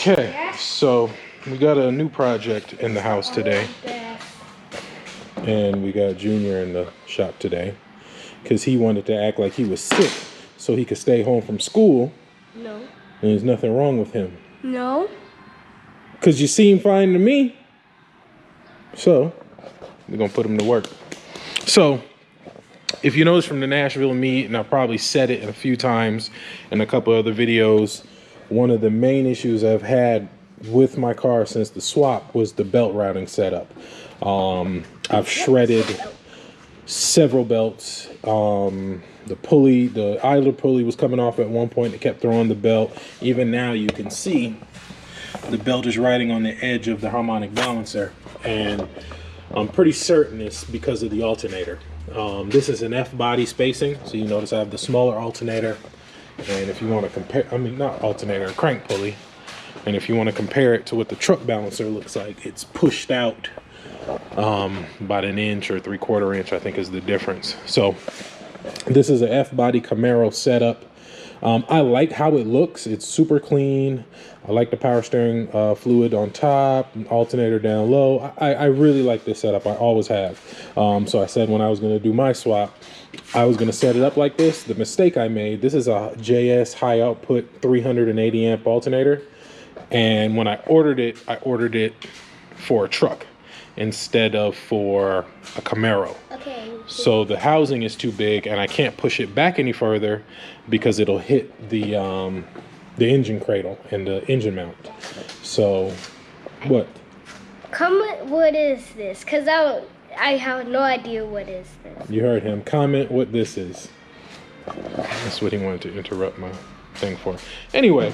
Okay, so we got a new project in the house today, and we got Junior in the shop today because he wanted to act like he was sick so he could stay home from school. No. And there's nothing wrong with him. No. Because you seem fine to me. So we're gonna put him to work. So if you notice from the Nashville meet, and I probably said it a few times in a couple other videos, one of the main issues I've had with my car since the swap was the belt routing setup. I've shredded several belts. The pulley, the idler pulley was coming off at one point. It kept throwing the belt. Even now you can see the belt is riding on the edge of the harmonic balancer, and I'm pretty certain it's because of the alternator. This is an F body spacing, so you notice I have the smaller alternator, and if you want to compare, I mean not alternator, a crank pulley, and if you want to compare it to what the truck balancer looks like, it's pushed out about an inch or 3/4 inch, I think is the difference. So this is an F body Camaro setup. I like how it looks. It's super clean. I like the power steering fluid on top, alternator down low. I really like this setup. I always have. So I said when I was going to do my swap, I was going to set it up like this. The mistake I made, this is a JS high output 380 amp alternator. And when I ordered it for a truck instead of for a Camaro. Okay. So the housing is too big, and I can't push it back any further because it'll hit the engine cradle and the engine mount. So, what? Comment, what is this? Because I have no idea what is this. You heard him. Comment what this is. That's what he wanted to interrupt my thing for. Anyway,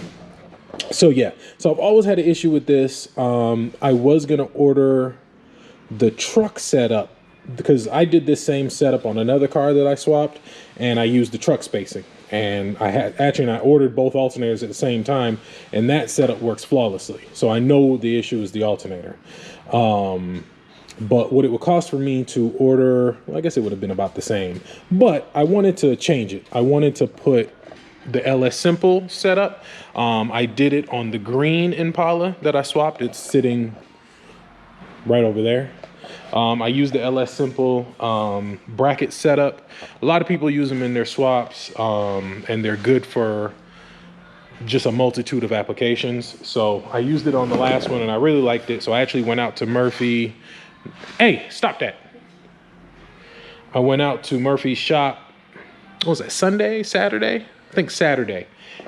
so yeah. So I've always had an issue with this. I was going to order the truck setup because I did this same setup on another car that I swapped, and I used the truck spacing. And I ordered both alternators at the same time, and that setup works flawlessly. So I know the issue is the alternator. But what it would cost for me to order, well, I guess it would have been about the same. But I wanted to change it. I wanted to put the LS Simple setup. I did it on the green Impala that I swapped. It's sitting right over there. I use the LS Simple bracket setup. A lot of people use them in their swaps, and they're good for just a multitude of applications. So I used it on the last one, and I really liked it. So I actually went out to Murphy. Hey, stop that. I went out to Murphy's shop, what was that, Saturday? I think Saturday,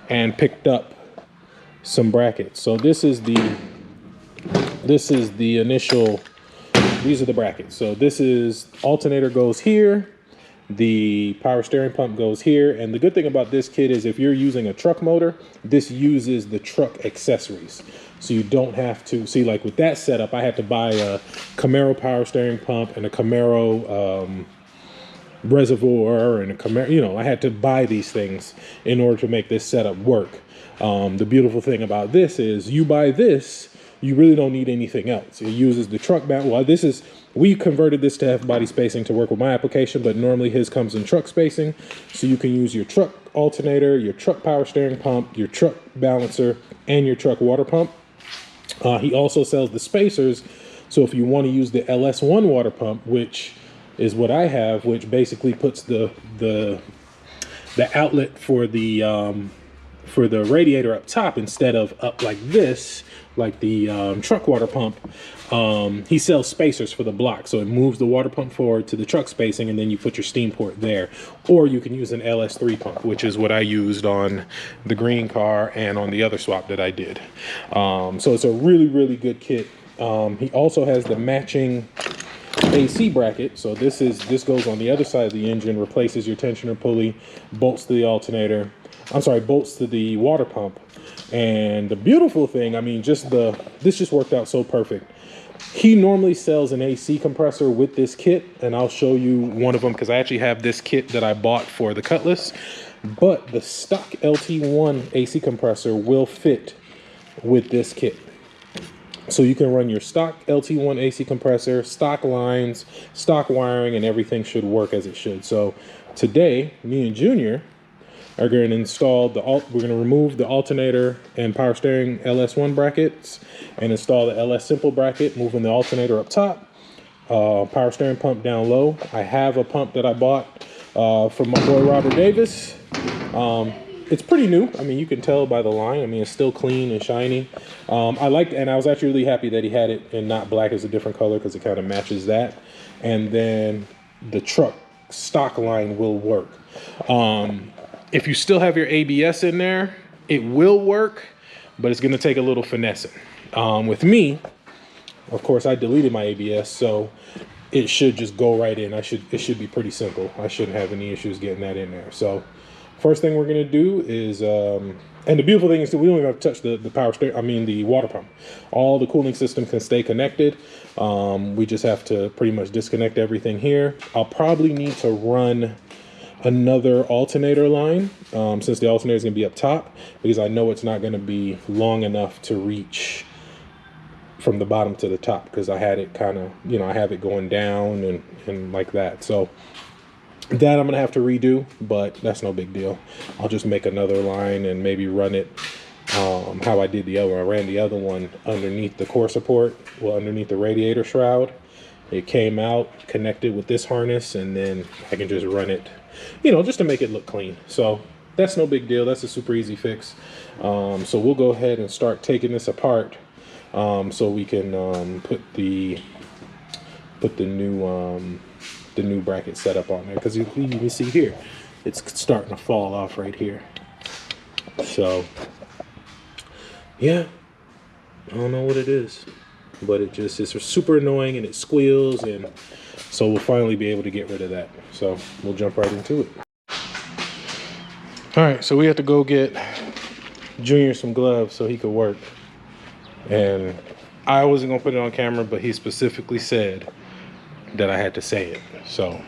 and picked up some brackets. So this is the initial. These are the brackets. So this is alternator goes here, the power steering pump goes here, and the good thing about this kit is if you're using a truck motor, this uses the truck accessories. So you don't have to, see, like with that setup, I had to buy a Camaro power steering pump and a Camaro reservoir and a Camaro, you know, I had to buy these things in order to make this setup work. The beautiful thing about this is you buy this, you really don't need anything else. It uses the truck mount. Well, we converted this to F-body spacing to work with my application, but normally his comes in truck spacing. So you can use your truck alternator, your truck power steering pump, your truck balancer, and your truck water pump. He also sells the spacers. So if you want to use the LS1 water pump, which is what I have, which basically puts the outlet for the radiator up top instead of up like this, like the truck water pump. He sells spacers for the block, so it moves the water pump forward to the truck spacing, and then you put your steam port there. Or you can use an LS3 pump, which is what I used on the green car and on the other swap that I did. So it's a really, really good kit. He also has the matching AC bracket. So this goes on the other side of the engine, replaces your tensioner pulley, bolts to the alternator. Bolts to the water pump. And the beautiful thing, I mean, this just worked out so perfect. He normally sells an AC compressor with this kit, and I'll show you one of them because I actually have this kit that I bought for the Cutlass. But the stock LT1 AC compressor will fit with this kit. So you can run your stock LT1 AC compressor, stock lines, stock wiring, and everything should work as it should. So today, me and Junior are going to install we're going to remove the alternator and power steering LS1 brackets and install the LS Simple bracket, moving the alternator up top, power steering pump down low. I have a pump that I bought from my boy Robert Davis. It's pretty new. I mean, you can tell by the line. I mean, it's still clean and shiny. And I was actually really happy that he had it in not black as a different color, because it kind of matches that. And then the truck stock line will work. If you still have your ABS in there, it will work, but it's going to take a little finessing. With me, of course, I deleted my ABS, so it should just go right in. It should be pretty simple. I shouldn't have any issues getting that in there. So first thing we're going to do is, and the beautiful thing is that we don't even have to touch the water pump. All the cooling system can stay connected. We just have to pretty much disconnect everything here. I'll probably need to run another alternator line, since the alternator is going to be up top, because I know it's not going to be long enough to reach from the bottom to the top, because I had it kind of, I have it going down and like that. So that I'm gonna have to redo, but that's no big deal. I'll just make another line and maybe run it how I did the other one. I ran the other one underneath the core support, underneath the radiator shroud. It came out connected with this harness, and then I can just run it, just to make it look clean. So that's no big deal. That's a super easy fix. So we'll go ahead and start taking this apart, so we can put the new bracket setup on there, because you can see here it's starting to fall off right here. So yeah, I don't know what it is, but it's super annoying, and it squeals, and so we'll finally be able to get rid of that. So we'll jump right into it. All right, so we have to go get Junior some gloves so he could work, and I wasn't gonna put it on camera, but he specifically said that I had to say it. So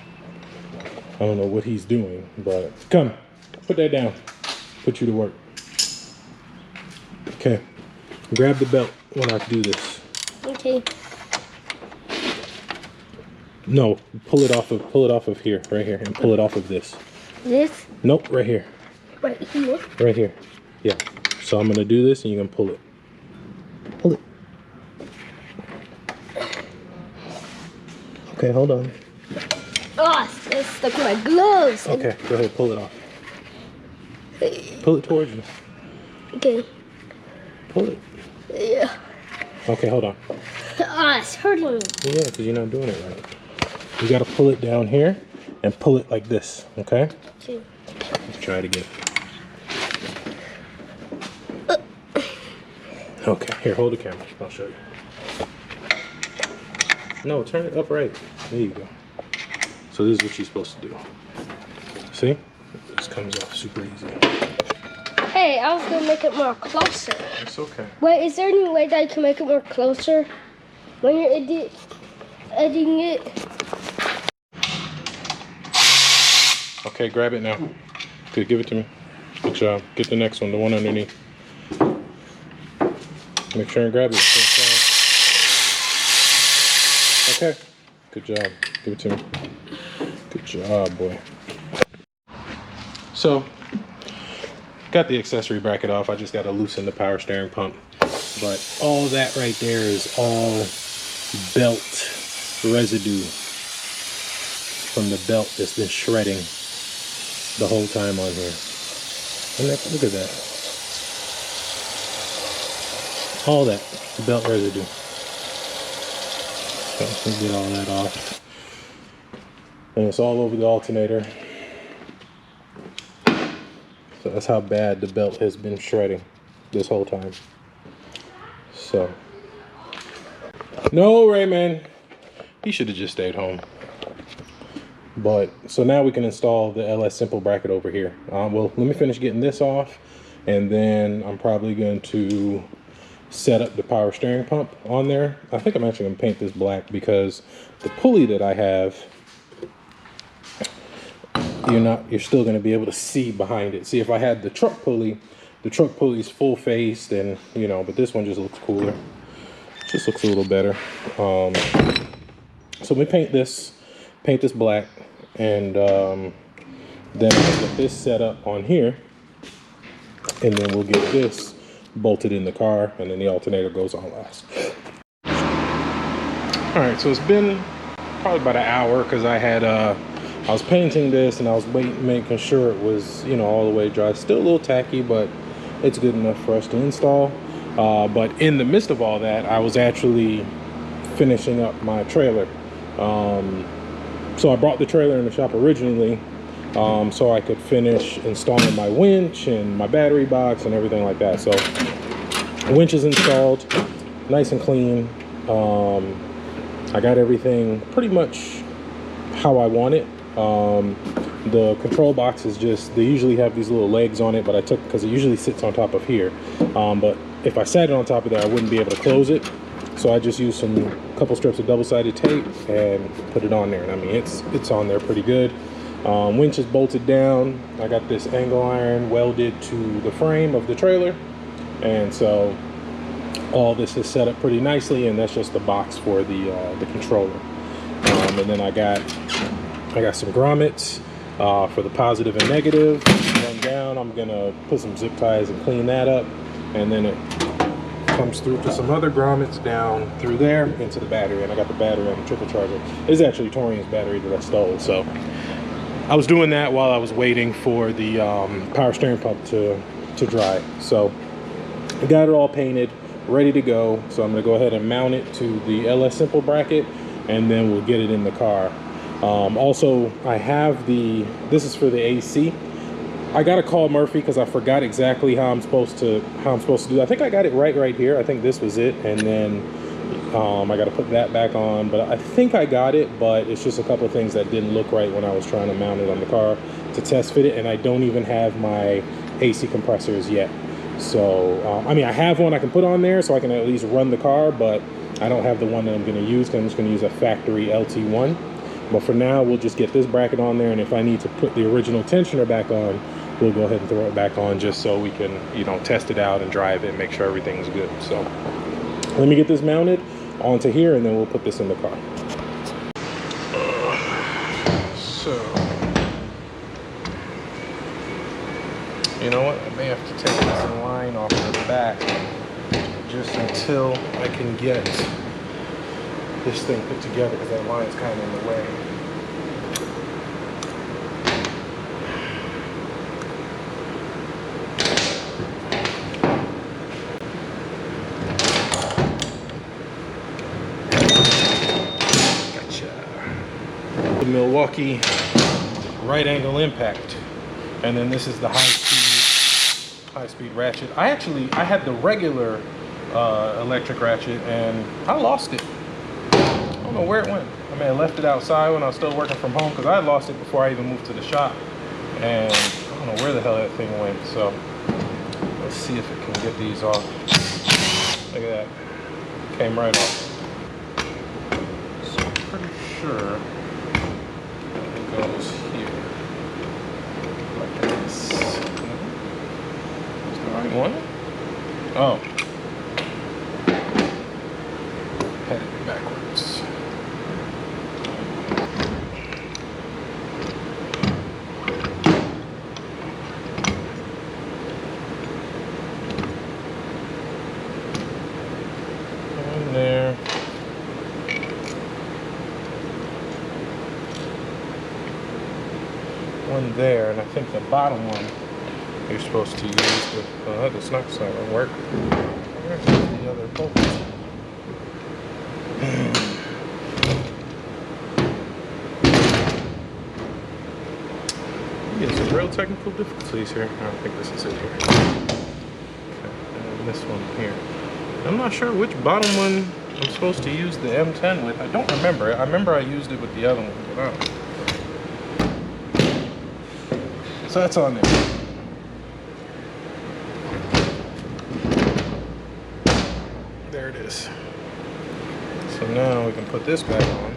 I don't know what he's doing, but come, put that down, put you to work. Okay, grab the belt when I do this. Okay. No, pull it off of here, right here, and pull it off of this. This? Nope, right here. Right here? Right here. Yeah. So I'm gonna do this, and you're gonna pull it. Pull it. Okay, hold on. Oh, it's stuck in my gloves. Okay, go ahead, pull it off. Pull it towards you. Okay. Pull it. Yeah. Okay, hold on. Ah, it's hurting me. Yeah, because you're not doing it right. You gotta pull it down here and pull it like this, okay? Okay. Let's try it again. Okay, here, hold the camera. I'll show you. No, turn it upright. There you go. So this is what you're supposed to do. See? This comes off super easy. Hey, I was gonna make it more closer. It's okay. Wait, is there any way that I can make it more closer when you're editing it? Okay, grab it now. Good, give it to me. Good job. Get the next one, the one underneath. Make sure and grab it. Okay. Good job. Give it to me. Good job, boy. So, got the accessory bracket off. I just got to loosen the power steering pump. But all that right there is all belt residue from the belt that's been shredding the whole time on here. And look at that. All that belt residue. So let's get all that off. And it's all over the alternator. So that's how bad the belt has been shredding this whole time. So, no, Raymond, he should have just stayed home. But, so now we can install the LS Simple bracket over here. Well, let me finish getting this off, and then I'm probably going to set up the power steering pump on there. I think I'm actually going to paint this black, because the pulley that I have, you're still going to be able to see behind it. See, if I had the truck pulley's full faced, and but this one just looks cooler. Just looks a little better. So we paint this black, and Then I'll get this set up on here, and then we'll get this bolted in the car, and then the alternator goes on last. All right, so it's been probably about an hour because I was painting this and I was making sure it was, you know, all the way dry. Still a little tacky, but it's good enough for us to install. But in the midst of all that, I was actually finishing up my trailer. So I brought the trailer in the shop originally so I could finish installing my winch and my battery box and everything like that. So winch is installed, nice and clean. I got everything pretty much how I want it. The control box is just, they usually have these little legs on it, but I took, because it usually sits on top of here. But if I sat it on top of there, I wouldn't be able to close it. So I just used couple strips of double-sided tape and put it on there. And I mean, it's on there pretty good. Winch is bolted down. I got this angle iron welded to the frame of the trailer. And so all this is set up pretty nicely, and that's just the box for the controller. And then I got some grommets for the positive and negative. Run down, I'm gonna put some zip ties and clean that up, and then it comes through to some other grommets down through there into the battery. And I got the battery on the trickle charger. It's actually Torian's battery that I stole, so I was doing that while I was waiting for the power steering pump to dry. So I got it all painted, ready to go. So I'm gonna go ahead and mount it to the LS Simple bracket, and then we'll get it in the car. Also, I have this is for the AC. I gotta call Murphy because I forgot exactly how I'm supposed to do that. I think I got it right here. I think this was it, and then I gotta put that back on. But I think I got it, but it's just a couple of things that didn't look right when I was trying to mount it on the car to test fit it, and I don't even have my AC compressors yet. So, I mean, I have one I can put on there so I can at least run the car, but I don't have the one that I'm gonna use because I'm just gonna use a factory LT1. But for now, we'll just get this bracket on there, and if I need to put the original tensioner back on, we'll go ahead and throw it back on just so we can, you know, test it out and drive it and make sure everything's good. So let me get this mounted onto here, and then we'll put this in the car. So, you know what? I may have to take this line off the back just until I can get this thing put together, because that line's kind of in the way. Gotcha. The Milwaukee right angle impact, and then this is the high speed ratchet. I had the regular electric ratchet, and I lost it. I don't know where it went. I may have left it outside when I was still working from home, because I had lost it before I even moved to the shop, and I don't know where the hell that thing went. So let's see if it can get these off. Look at that, came right off. So I'm pretty sure it goes here like this. Is the right one? Oh, headed backwards. There. One there, and I think the bottom one you're supposed to use the that's not gonna work. Where's the other bolt? Yeah, some real technical difficulties here. I don't think this is it here. Okay, and this one here. I'm not sure which bottom one I'm supposed to use the M10 with. I don't remember. I remember I used it with the other one, but I don't know. So that's on there. There it is. So now we can put this back on.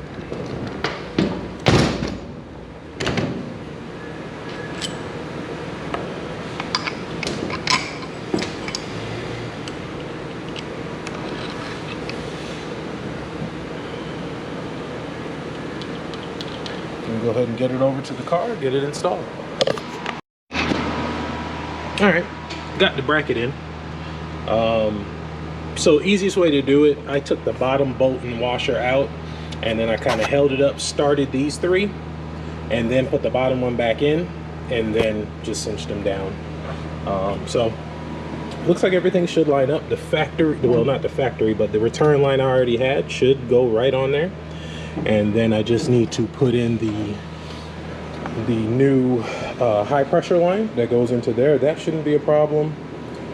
Go ahead and get it over to the car, get it installed. All right, got the bracket in. So easiest way to do it, I took the bottom bolt and washer out, and then I kind of held it up, started these three, and then put the bottom one back in, and then just cinched them down. So looks like everything should line up. The factory, well, not the factory, but the return line I already had should go right on there. And then I just need to put in the new high pressure line that goes into there. That shouldn't be a problem.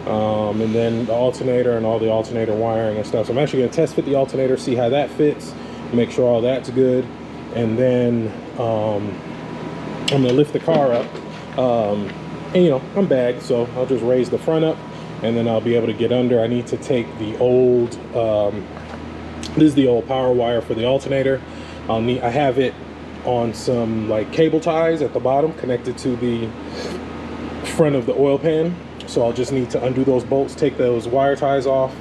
And then the alternator and all the alternator wiring and stuff. So I'm actually going to test fit the alternator, see how that fits, make sure all that's good. And then I'm going to lift the car up. And you know, I'm bagged, so I'll just raise the front up, and then I'll be able to get under. I need to take the old, this is the old power wire for the alternator. I have it on some like cable ties at the bottom connected to the front of the oil pan. So I'll just need to undo those bolts, take those wire ties off,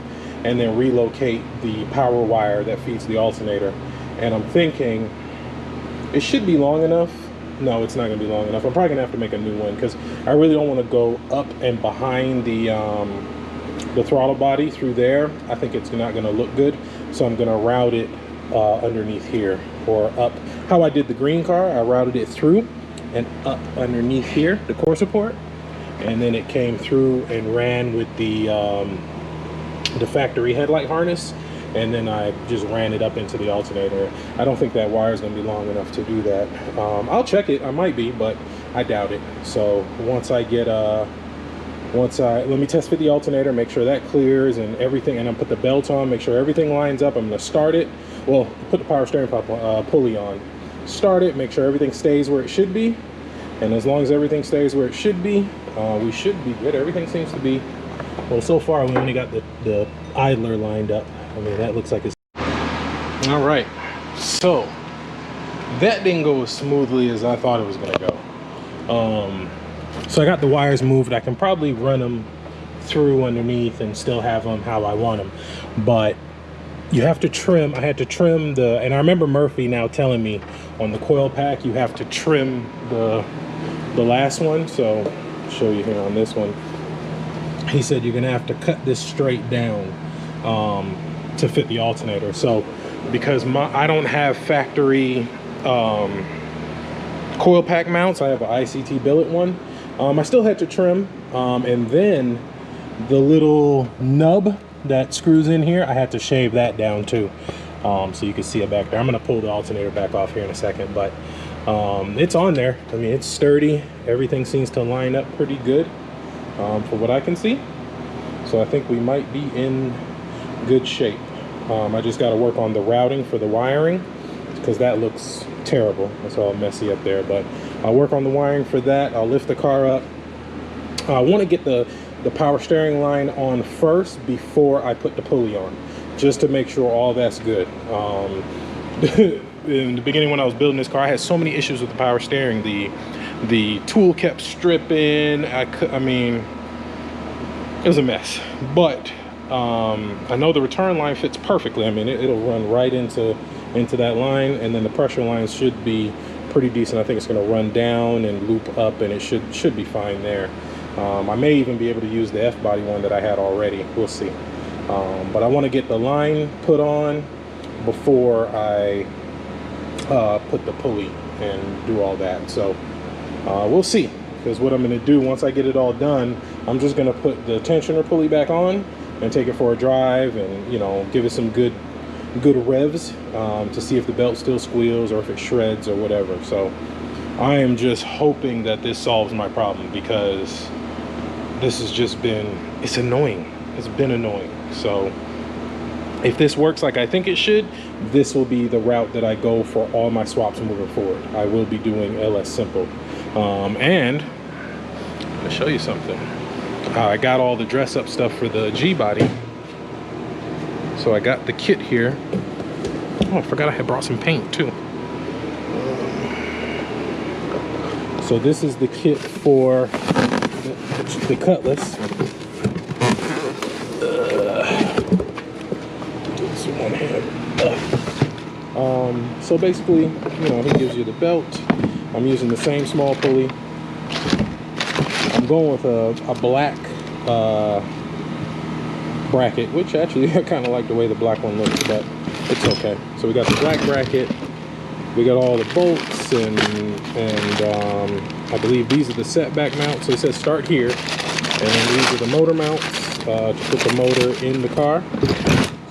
and then relocate the power wire that feeds the alternator. And I'm thinking it should be long enough. No, it's not going to be long enough. I'm probably going to have to make a new one because I really don't want to go up and behind the throttle body through there. I think it's not going to look good. So I'm going to route it underneath here or up. How I did the green car, I routed it through and up underneath here, the core support. And then it came through and ran with the factory headlight harness. And then I just ran it up into the alternator. I don't think that wire is going to be long enough to do that. I'll check it. I might be, but I doubt it. So once I get let me test fit the alternator, make sure that clears and everything, and then put the belt on, make sure everything lines up. I'm going to start it. Well, put the power steering pulley on. Start it, make sure everything stays where it should be. And as long as everything stays where it should be, we should be good. Everything seems to be, well, so far we only got the idler lined up. I mean, that looks like it's... All right, so that didn't go as smoothly as I thought it was gonna go. So I got the wires moved. I can probably run them through underneath and still have them how I want them. But you have to trim. I had to trim and I remember Murphy now telling me on the coil pack, you have to trim the last one. So I'll show you here on this one. He said you're gonna have to cut this straight down to fit the alternator. So because I don't have factory coil pack mounts, I have an ICT billet one. I still had to trim, and then the little nub that screws in here, I had to shave that down too, so you can see it back there. I'm gonna pull the alternator back off here in a second, but it's on there. I mean, it's sturdy. Everything seems to line up pretty good for what I can see. So I think we might be in good shape. I just got to work on the routing for the wiring because that looks terrible. It's all messy up there, but I'll work on the wiring for that. I'll lift the car up. I want to get the power steering line on first before I put the pulley on, just to make sure all that's good. In the beginning when I was building this car, I had so many issues with the power steering. The tool kept stripping. I mean, it was a mess, but I know the return line fits perfectly. I mean, it'll run right into that line, and then the pressure line should be pretty decent. I think it's going to run down and loop up, and it should be fine there. I may even be able to use the F-body one that I had already. We'll see. But I want to get the line put on before I put the pulley and do all that. So we'll see, because what I'm going to do once I get it all done, I'm just going to put the tensioner pulley back on and take it for a drive, and you know, give it some good revs to see if the belt still squeals or if it shreds or whatever. So I am just hoping that this solves my problem, because this has just been, it's annoying. It's been annoying. So if this works like I think it should, this will be the route that I go for all my swaps moving forward. I will be doing LS Simple. And I'm gonna show you something. I got all the dress up stuff for the G body. So I got the kit here. Oh, I forgot I had brought some paint too. So this is the kit for the Cutlass. One hand. So basically, you know, he gives you the belt. I'm using the same small pulley. I'm going with a black bracket, which actually I kind of like the way the black one looks, but it's okay. So we got the black bracket, we got all the bolts, and I believe these are the setback mounts. So it says start here, and then these are the motor mounts to put the motor in the car.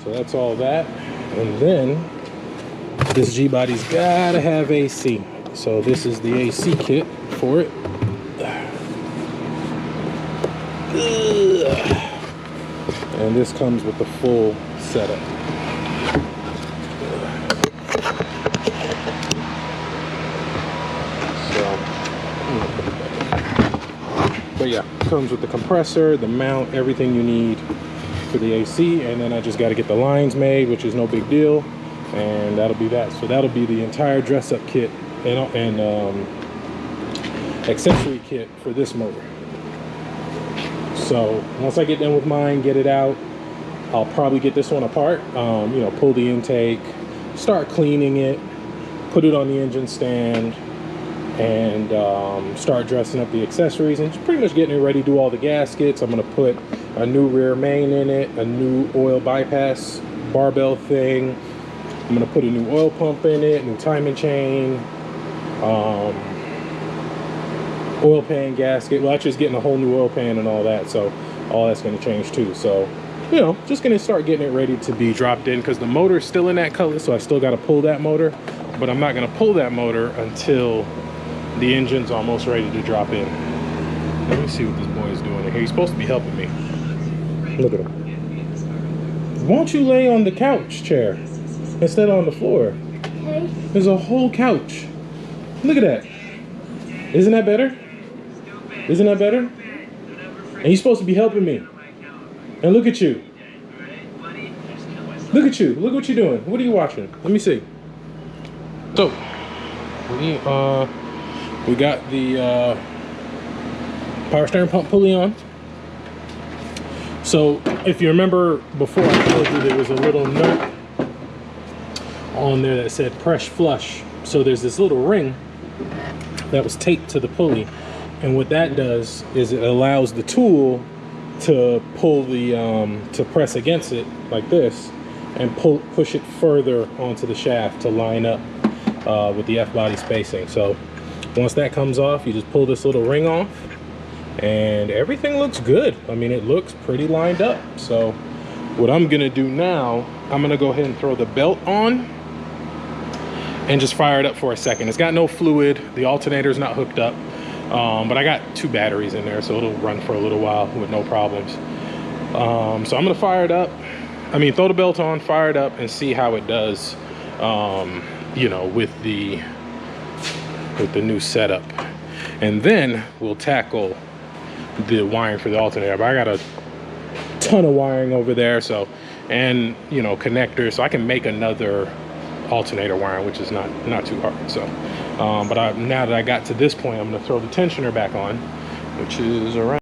So that's all that. And then this G-body's gotta have AC. So this is the AC kit for it. And this comes with the full setup. But yeah, it comes with the compressor, the mount, everything you need for the AC. And then I just got to get the lines made, which is no big deal. And that'll be that. So that'll be the entire dress-up kit and accessory kit for this motor. So once I get done with mine, get it out, I'll probably get this one apart, you know, pull the intake, start cleaning it, put it on the engine stand, and start dressing up the accessories and just pretty much getting it ready, do all the gaskets. I'm gonna put a new rear main in it, a new oil bypass barbell thing. I'm gonna put a new oil pump in it, new timing chain, oil pan gasket. Well, actually, it's getting a whole new oil pan and all that, so all that's going to change too. So, you know, just going to start getting it ready to be dropped in, because the motor is still in that color, so I still got to pull that motor, but I'm not going to pull that motor until the engine's almost ready to drop in. Let me see what this boy is doing in here. He's supposed to be helping me. Look at him. Why don't you lay on the couch chair instead of on the floor? Okay. There's a whole couch. Look at that. Isn't that better? Isn't that better? And you're supposed to be helping me. And look at you. Look at you. Look what you're doing. What are you watching? Let me see. So, we got the power steering pump pulley on. So, if you remember before, I told you there was a little note on there that said press flush. So there's this little ring that was taped to the pulley, and what that does is it allows the tool to pull the to press against it like this and push it further onto the shaft to line up with the F-body spacing. So once that comes off, you just pull this little ring off and everything looks good. I mean, it looks pretty lined up. So what I'm gonna do now, I'm gonna go ahead and throw the belt on and just fire it up for a second. It's got no fluid, the alternator's not hooked up, but I got 2 batteries in there, so it'll run for a little while with no problems. So I'm gonna fire it up, throw the belt on, fire it up, and see how it does, you know, with the new setup. And then we'll tackle the wiring for the alternator. But I got a ton of wiring over there, so, and you know, connectors, so I can make another alternator wiring, which is not too hard. So but now that I got to this point, I'm going to throw the tensioner back on, which is around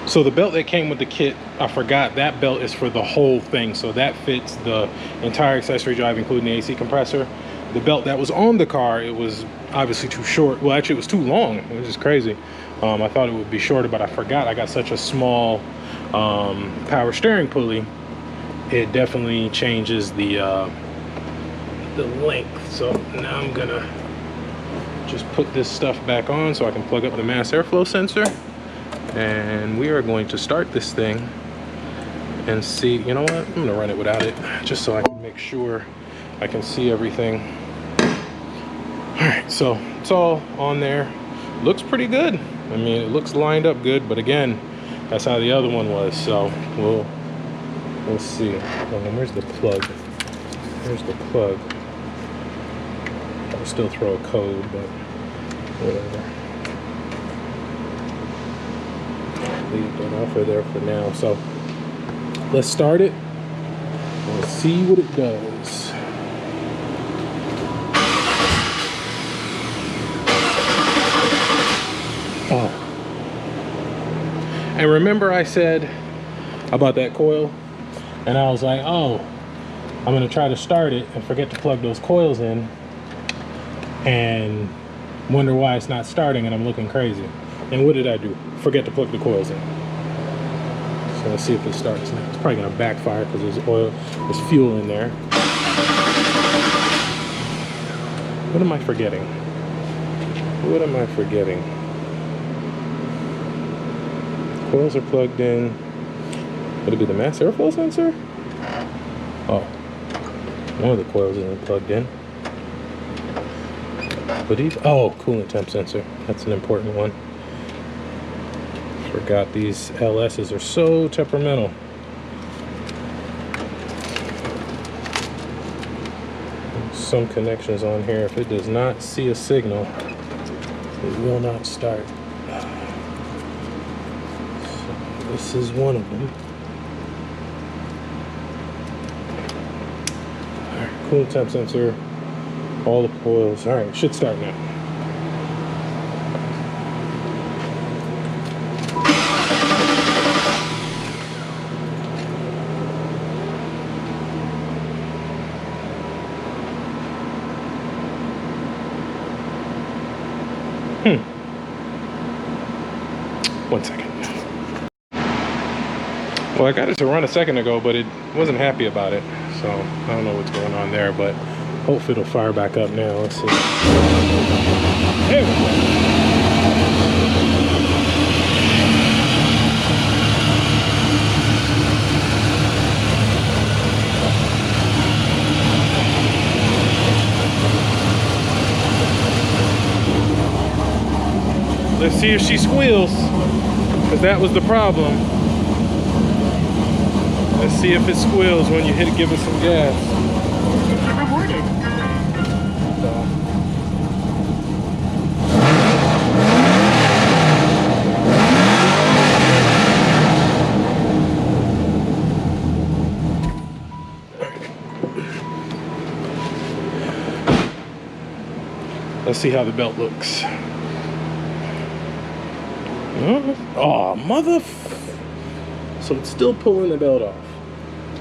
so the belt that came with the kit, I forgot, that belt is for the whole thing, so that fits the entire accessory drive, including the AC compressor. The belt that was on the car, it was obviously too short. Well, actually it was too long. It was just crazy. I thought it would be shorter, but I forgot I got such a small power steering pulley. It definitely changes the length. So now I'm gonna just put this stuff back on so I can plug up the mass airflow sensor, and we are going to start this thing and see. You know what, I'm gonna run it without it just so I can make sure I can see everything. All right, so it's all on there. Looks pretty good. I mean, it looks lined up good, but again, that's how the other one was. So we'll see. Where's the plug? There's the plug. I'll still throw a code, but whatever. Leave that off of there for now. So let's start it. Let's see what it does. Oh. And remember I said about that coil? And I was like, oh, I'm gonna try to start it and forget to plug those coils in. And wonder why it's not starting and I'm looking crazy. And what did I do? Forget to plug the coils in. So let's see if it starts now. It's probably gonna backfire because there's oil, there's fuel in there. What am I forgetting? What am I forgetting? Coils are plugged in. Would it be the mass airflow sensor? Oh, one of the coils isn't plugged in. Oh, coolant temp sensor. That's an important one. Forgot these LSs are so temperamental. Some connections on here, if it does not see a signal, it will not start. So this is one of them. All right, coolant temp sensor, all the coils. All right, should start now. One second. Well, I got it to run a second ago, but it wasn't happy about it. So I don't know what's going on there, but hopefully it'll fire back up now. Let's see. There we go. Let's see if she squeals, because that was the problem. Let's see if it squeals when you hit it, give it some gas. Rewarded. Let's see how the belt looks. Oh, So it's still pulling the belt off.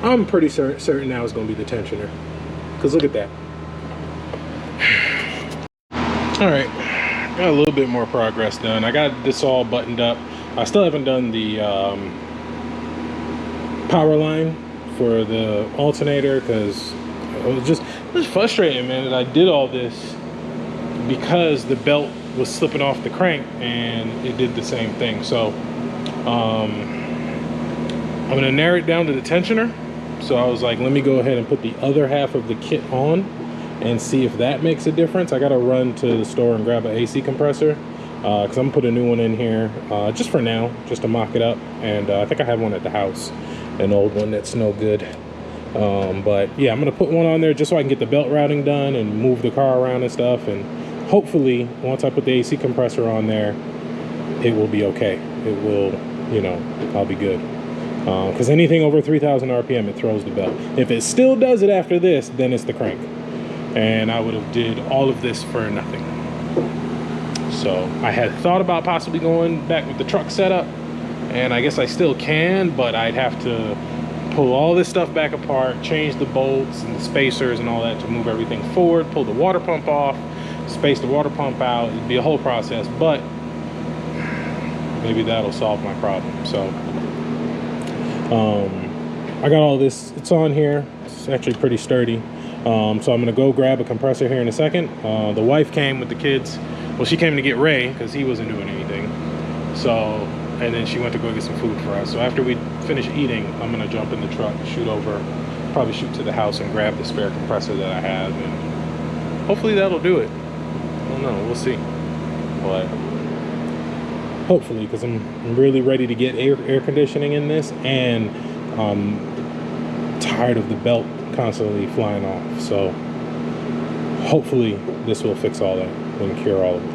I'm pretty certain now it's going to be the tensioner. Because look at that. All right, got a little bit more progress done. I got this all buttoned up. I still haven't done the power line for the alternator because it was frustrating, man, that I did all this because the belt was slipping off the crank and it did the same thing. So I'm gonna narrow it down to the tensioner. So I was like, let me go ahead and put the other half of the kit on and see if that makes a difference. I gotta run to the store and grab an AC compressor because I'm gonna put a new one in here just for now, just to mock it up. And I think I have one at the house, an old one that's no good. But yeah, I'm gonna put one on there just so I can get the belt routing done and move the car around and stuff. And hopefully, once I put the AC compressor on there, it will be okay. It will, you know, I'll be good. Because anything over 3,000 RPM, it throws the belt. If it still does it after this, then it's the crank. And I would have did all of this for nothing. So I had thought about possibly going back with the truck setup, and I guess I still can, but I'd have to pull all this stuff back apart, change the bolts and the spacers and all that to move everything forward, pull the water pump off, space the water pump out. It'd be a whole process, but maybe that'll solve my problem. So I got all this, it's on here. It's actually pretty sturdy. So I'm gonna go grab a compressor here in a second. The wife came with the kids. Well, she came to get Ray because he wasn't doing anything. So, and then she went to go get some food for us. So after we finish eating, I'm gonna jump in the truck, shoot over, probably shoot to the house and grab the spare compressor that I have, and hopefully that'll do it. I don't know, we'll see. But hopefully, because I'm really ready to get air conditioning in this, and I'm tired of the belt constantly flying off. So hopefully this will fix all that and cure all of it.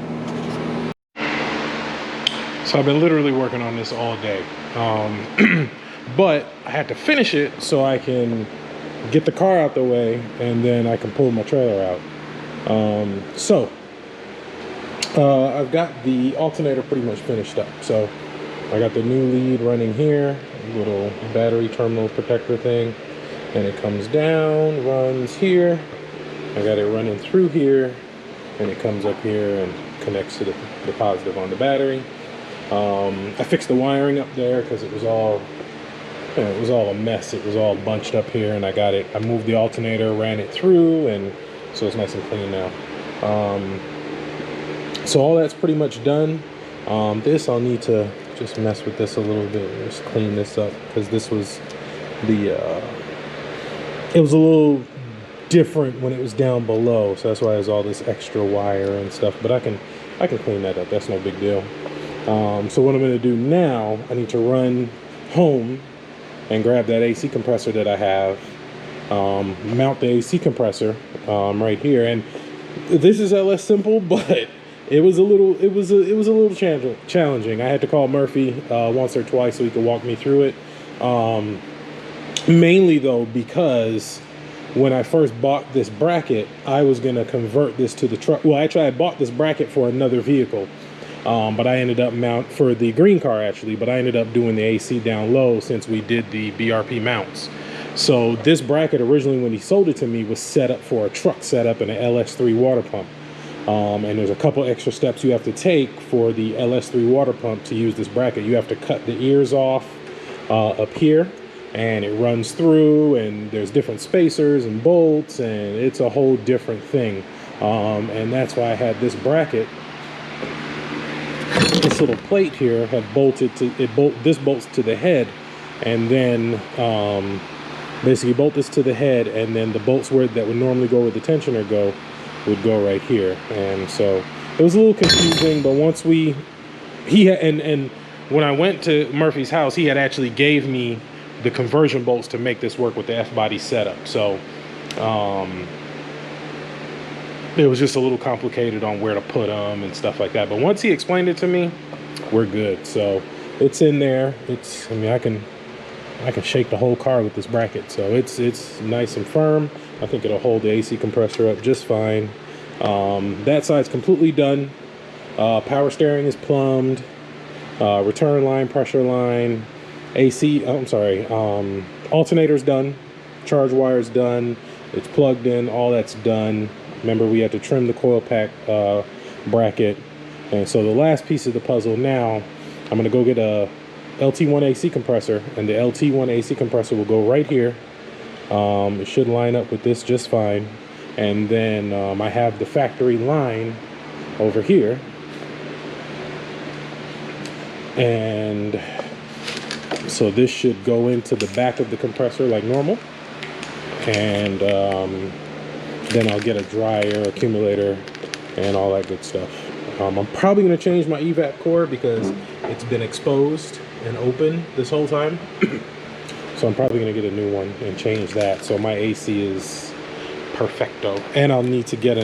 So I've been literally working on this all day, but I had to finish it so I can get the car out the way and then I can pull my trailer out. I've got the alternator pretty much finished up. So I got the new lead running here, little battery terminal protector thing, and it comes down, runs here. I got it running through here, and it comes up here and connects to the positive on the battery. I fixed the wiring up there because it was all a mess. It was all bunched up here, and I moved the alternator, ran it through, and so it's nice and clean now. So all that's pretty much done. This, I'll need to just mess with this a little bit, just clean this up, because this was it was a little different when it was down below, so that's why there's all this extra wire and stuff, but I can clean that up. That's no big deal. So what I'm going to do now, I need to run home and grab that AC compressor that I have, mount the AC compressor right here. And this is LS simple, but it was a little challenging. I had to call Murphy once or twice so he could walk me through it. Mainly though, because when I first bought this bracket, I was going to convert this to the truck. Well, actually, I bought this bracket for another vehicle, but I ended up for the green car actually, but I ended up doing the AC down low since we did the BRP mounts. So this bracket originally, when he sold it to me, was set up for a truck setup and an LS3 water pump. And there's a couple extra steps you have to take for the LS3 water pump to use this bracket. You have to cut the ears off up here, and it runs through, and there's different spacers and bolts, and it's a whole different thing. And that's why I had this bracket. This little plate here have bolted to this bolts to the head, and then basically bolt this to the head, and then the bolts that would normally go where the tensioner would go right here. And so it was a little confusing, but once and when I went to Murphy's house, he had actually gave me the conversion bolts to make this work with the F-body setup. So it was just a little complicated on where to put them and stuff like that. But once he explained it to me, we're good. So it's in there. I mean, I can shake the whole car with this bracket. So it's nice and firm. I think it'll hold the AC compressor up just fine. That side's completely done. Power steering is plumbed. Return line, pressure line, alternator's done. Charge wire's done. It's plugged in. All that's done. Remember, we had to trim the coil pack bracket. And so the last piece of the puzzle now, I'm going to go get a LT1 AC compressor, and the LT1 AC compressor will go right here. It should line up with this just fine. And then I have the factory line over here. And so this should go into the back of the compressor like normal. And then I'll get a dryer, accumulator, and all that good stuff. I'm probably going to change my evap core because it's been exposed and open this whole time. So I'm probably going to get a new one and change that. So my AC is perfecto. And I'll need to get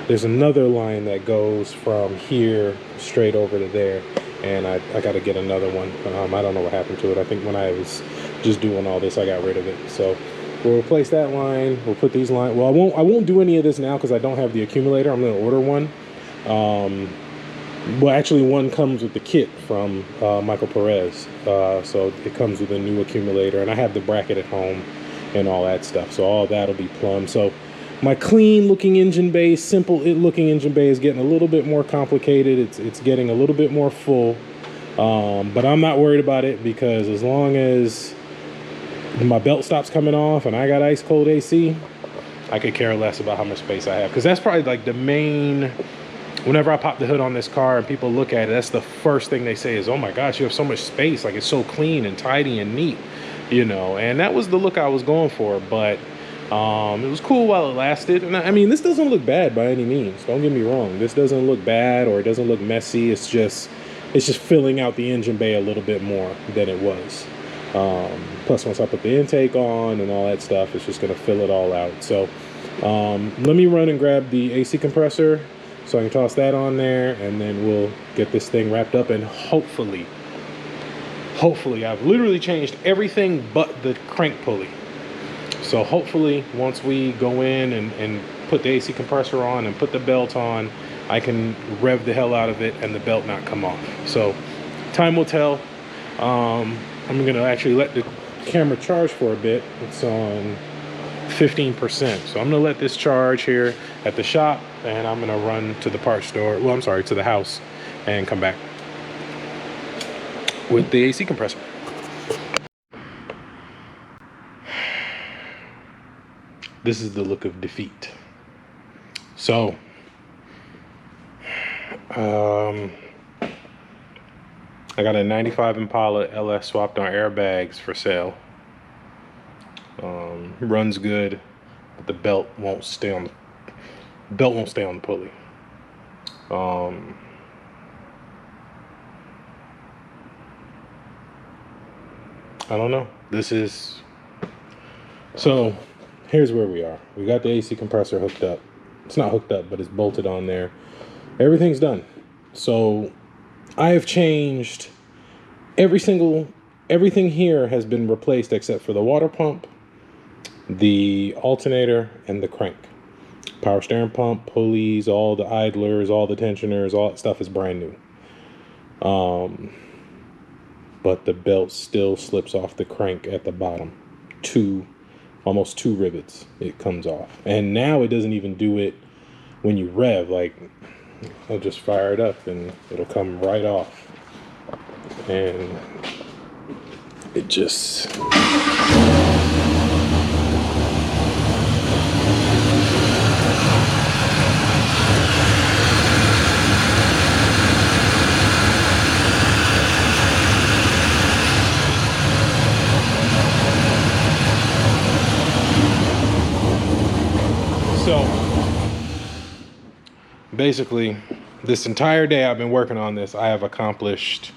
there's another line that goes from here straight over to there. And I got to get another one. I don't know what happened to it. I think when I was just doing all this, I got rid of it. So we'll replace that line. We'll put these lines. Well, I won't do any of this now because I don't have the accumulator. I'm going to order one. Well, actually, one comes with the kit from Michael Perez. So it comes with a new accumulator, and I have the bracket at home and all that stuff. So all that'll be plumbed. So my clean-looking engine bay, simple-looking engine bay is getting a little bit more complicated. It's getting a little bit more full, but I'm not worried about it because as long as my belt stops coming off and I got ice-cold AC, I could care less about how much space I have. Because that's probably like the main... Whenever I pop the hood on this car and people look at it, that's the first thing they say is, oh my gosh, you have so much space. Like, it's so clean and tidy and neat, you know. And that was the look I was going for, but it was cool while it lasted. And I mean, this doesn't look bad by any means. Don't get me wrong. This doesn't look bad or it doesn't look messy. It's just filling out the engine bay a little bit more than it was. Plus, once I put the intake on and all that stuff, it's just going to fill it all out. So let me run and grab the AC compressor so I can toss that on there, and then we'll get this thing wrapped up. And hopefully, I've literally changed everything but the crank pulley. So hopefully, once we go in and put the AC compressor on and put the belt on, I can rev the hell out of it and the belt not come off. So time will tell. I'm gonna actually let the camera charge for a bit. It's on 15%. So I'm gonna let this charge here at the shop. and I'm gonna run to the parts store. Well, I'm sorry, to the house, and come back with the AC compressor. This is the look of defeat. So, I got a 95 Impala LS swapped on airbags for sale. Runs good, but the belt won't stay on the pulley. I don't know. So here's where we are. We got the AC compressor hooked up. It's not hooked up, but it's bolted on there. Everything's done. So I have changed everything here has been replaced except for the water pump, the alternator, and the crank. Power steering pump, pulleys, all the idlers, all the tensioners, all that stuff is brand new. But the belt still slips off the crank at the bottom. Almost two rivets it comes off. And now it doesn't even do it when you rev. Like, I'll just fire it up and it'll come right off. And it just... So basically, this entire day I've been working on this, I have accomplished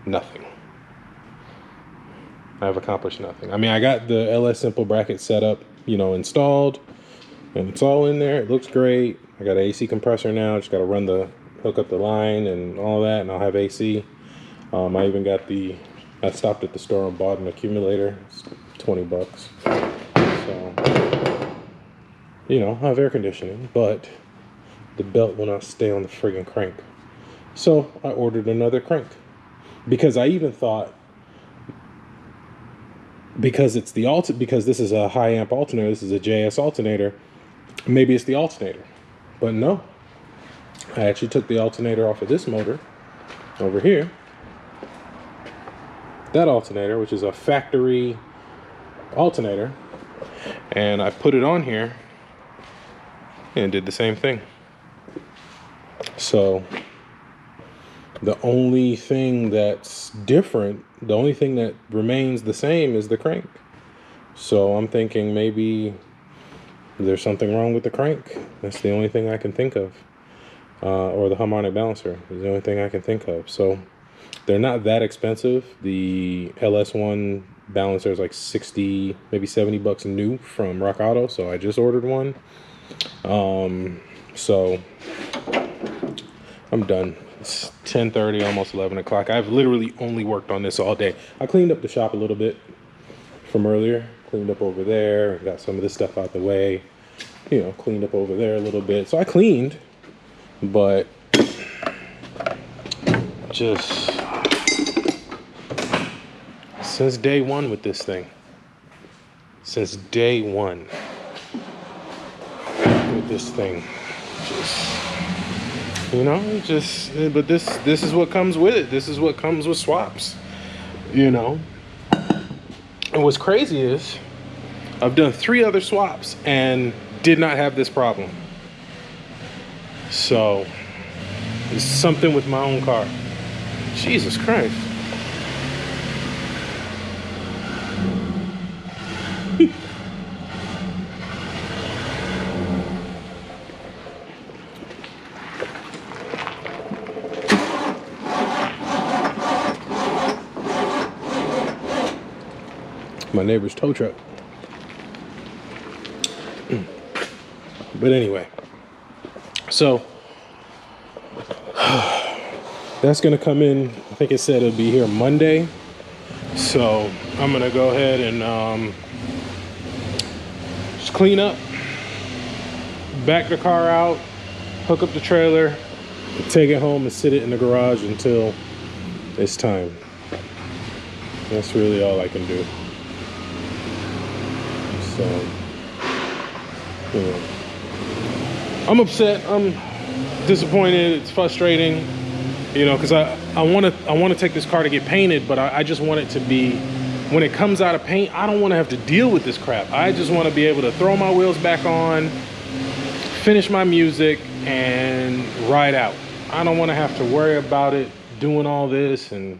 nothing. I mean, I got the LS Simple bracket set up, installed, and it's all in there. It looks great. I got an AC compressor now. Just got to hook up the line and all that, and I'll have AC. I even got I stopped at the store and bought an accumulator. It's $20. So, I'll have air conditioning, but the belt will not stay on the friggin' crank. So I ordered another crank because I even thought, because this is a high amp alternator, this is a JS alternator, maybe it's the alternator. But no, I actually took the alternator off of this motor over here. That alternator, which is a factory alternator, and I put it on here and did the same thing. So the only thing that's different, the only thing that remains the same is the crank. So I'm thinking maybe there's something wrong with the crank. That's the only thing I can think of. Or the harmonic balancer is the only thing I can think of. So they're not that expensive. The LS1 balancer is like 60, maybe $70 new from Rock Auto. So I just ordered one. So I'm done. It's 10:30, almost 11 o'clock. I've literally only worked on this all day. I cleaned up the shop a little bit from earlier. Cleaned up over there. Got some of this stuff out the way. Cleaned up over there a little bit. So I cleaned, but just since day one with this thing. Since day one with this thing. But this is what comes with it. This is what comes with swaps, And what's crazy is I've done 3 other swaps and did not have this problem. So it's something with my own car. Jesus Christ. My neighbor's tow truck. But anyway, so that's gonna come in. I think it said it'll be here Monday. So I'm gonna go ahead and just clean up, back the car out, hook up the trailer, take it home and sit it in the garage until it's time. That's really all I can do. So, I'm upset. I'm disappointed. It's frustrating, you know, because I want to take this car to get painted, but I just want it to be, when it comes out of paint, I don't want to have to deal with this crap. I just want to be able to throw my wheels back on, finish my music, and ride out. I don't want to have to worry about it doing all this, and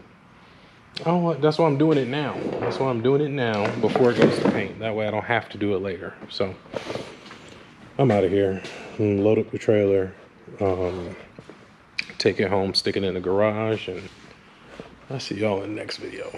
that's why I'm doing it now. That's why I'm doing it now before it goes to paint. That way I don't have to do it later. So I'm out of here. Load up the trailer, take it home, stick it in the garage, and I'll see y'all in the next video.